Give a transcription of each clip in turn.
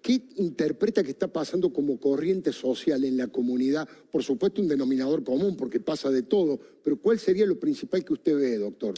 ¿qué interpreta que está pasando como corriente social en la comunidad? Por supuesto un denominador común porque pasa de todo, pero ¿cuál sería lo principal que usted ve, doctor?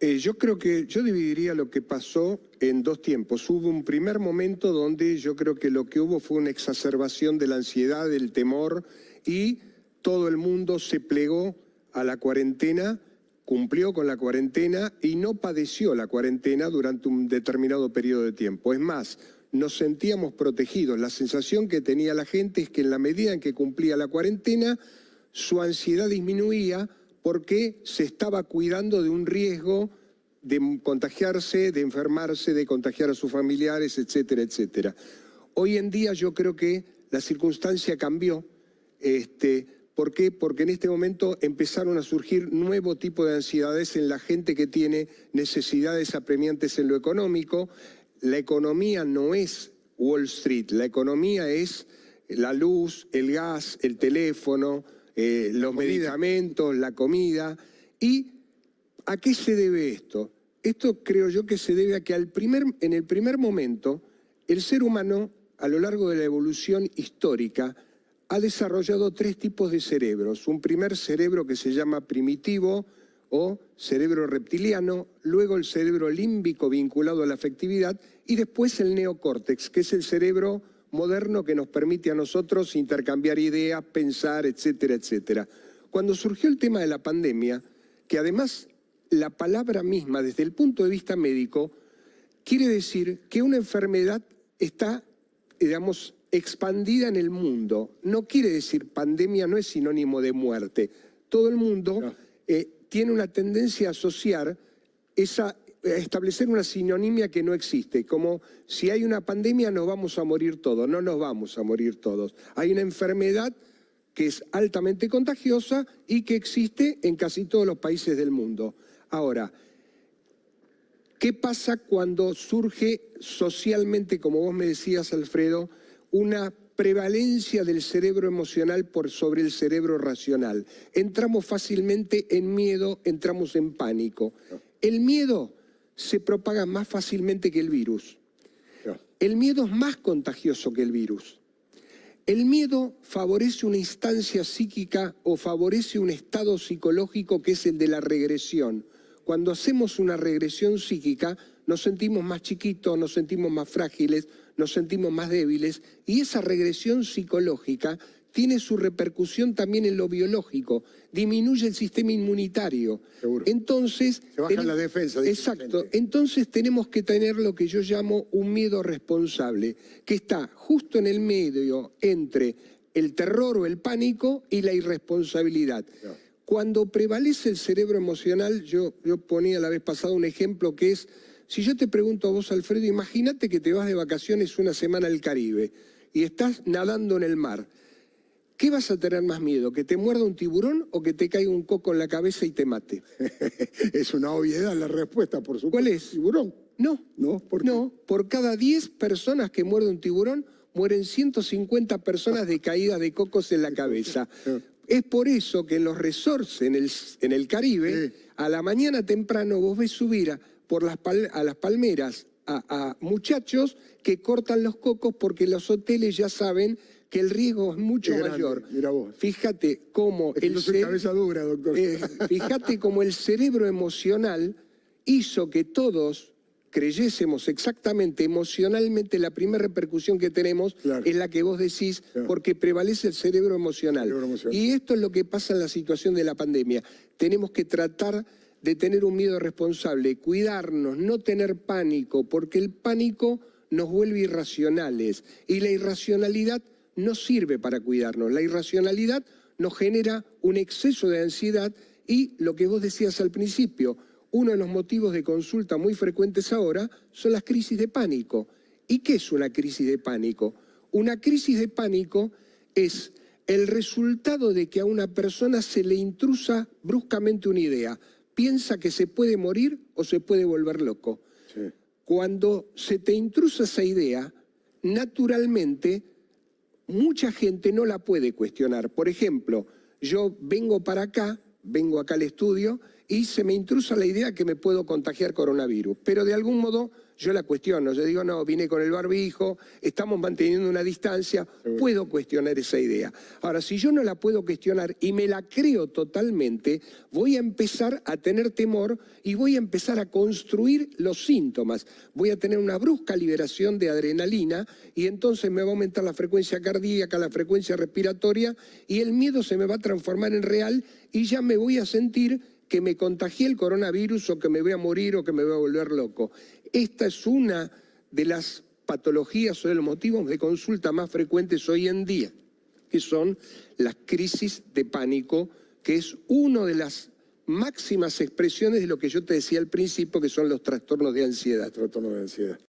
Yo creo que yo dividiría lo que pasó en dos tiempos. Hubo un primer momento donde yo creo que lo que hubo fue una exacerbación de la ansiedad, del temor, y todo el mundo se plegó a la cuarentena, cumplió con la cuarentena y no padeció la cuarentena durante un determinado periodo de tiempo. Es más, nos sentíamos protegidos. La sensación que tenía la gente es que en la medida en que cumplía la cuarentena, su ansiedad disminuía porque se estaba cuidando de un riesgo de contagiarse, de enfermarse, de contagiar a sus familiares, etcétera, etcétera. Hoy en día yo creo que la circunstancia cambió. ¿Por qué? Porque en este momento empezaron a surgir nuevo tipo de ansiedades en la gente que tiene necesidades apremiantes en lo económico. La economía no es Wall Street, la economía es la luz, el gas, el teléfono, los medicamentos, la comida. ¿Y a qué se debe esto? Esto creo yo que se debe a que en el primer momento el ser humano a lo largo de la evolución histórica ha desarrollado tres tipos de cerebros. Un primer cerebro que se llama primitivo o cerebro reptiliano, luego el cerebro límbico vinculado a la afectividad y después el neocórtex, que es el cerebro moderno que nos permite a nosotros intercambiar ideas, pensar, etcétera, etcétera. Cuando surgió el tema de la pandemia, que además la palabra misma desde el punto de vista médico quiere decir que una enfermedad está, digamos, expandida en el mundo. No quiere decir pandemia, no es sinónimo de muerte. Todo el mundo tiene una tendencia a asociar a establecer una sinonimia que no existe, como si hay una pandemia nos vamos a morir todos. No nos vamos a morir todos. Hay una enfermedad que es altamente contagiosa y que existe en casi todos los países del mundo. Ahora, ¿qué pasa cuando surge socialmente, como vos me decías, Alfredo, una prevalencia del cerebro emocional por sobre el cerebro racional? Entramos fácilmente en miedo, entramos en pánico. El miedo se propaga más fácilmente que el virus. El miedo es más contagioso que el virus. El miedo favorece una instancia psíquica o favorece un estado psicológico que es el de la regresión. Cuando hacemos una regresión psíquica nos sentimos más chiquitos, nos sentimos más frágiles, nos sentimos más débiles y esa regresión psicológica tiene su repercusión también en lo biológico, disminuye el sistema inmunitario. Seguro. Entonces, se baja la defensa. Exacto, entonces tenemos que tener lo que yo llamo un miedo responsable, que está justo en el medio entre el terror o el pánico y la irresponsabilidad. No. Cuando prevalece el cerebro emocional, yo ponía la vez pasada un ejemplo que es, si yo te pregunto a vos, Alfredo, imagínate que te vas de vacaciones una semana al Caribe y estás nadando en el mar. ¿Qué vas a tener más miedo? ¿Que te muerda un tiburón o que te caiga un coco en la cabeza y te mate? Es una obviedad la respuesta, por supuesto. ¿Cuál es? ¿Tiburón? No. ¿No? ¿Por qué? No, por cada 10 personas que muerde un tiburón, mueren 150 personas de caídas de cocos en la cabeza. Es por eso que en los resorts en el Caribe, a la mañana temprano vos ves subir a las palmeras a muchachos que cortan los cocos porque los hoteles ya saben que el riesgo es mucho mayor. Mira vos. Fíjate cómo cabeza dura, doctor. Fíjate cómo el cerebro emocional hizo que todos creyésemos exactamente emocionalmente. La primera repercusión que tenemos es la que vos decís, porque prevalece el cerebro emocional. Y esto es lo que pasa en la situación de la pandemia. Tenemos que tratar de tener un miedo responsable, cuidarnos, no tener pánico, porque el pánico nos vuelve irracionales y la irracionalidad no sirve para cuidarnos. La irracionalidad nos genera un exceso de ansiedad y lo que vos decías al principio, uno de los motivos de consulta muy frecuentes ahora son las crisis de pánico. ¿Y qué es una crisis de pánico? Una crisis de pánico es el resultado de que a una persona se le intrusa bruscamente una idea. Piensa que se puede morir o se puede volver loco. Sí. Cuando se te intrusa esa idea, naturalmente mucha gente no la puede cuestionar. Por ejemplo, yo vengo acá al estudio y se me intrusa la idea que me puedo contagiar coronavirus. Pero de algún modo yo la cuestiono. Yo digo, no, vine con el barbijo, estamos manteniendo una distancia, puedo cuestionar esa idea. Ahora, si yo no la puedo cuestionar y me la creo totalmente, voy a empezar a tener temor y voy a empezar a construir los síntomas. Voy a tener una brusca liberación de adrenalina y entonces me va a aumentar la frecuencia cardíaca, la frecuencia respiratoria y el miedo se me va a transformar en real y ya me voy a sentir que me contagié el coronavirus o que me voy a morir o que me voy a volver loco. Esta es una de las patologías o de los motivos de consulta más frecuentes hoy en día, que son las crisis de pánico, que es una de las máximas expresiones de lo que yo te decía al principio, que son los trastornos de ansiedad. Trastorno de ansiedad.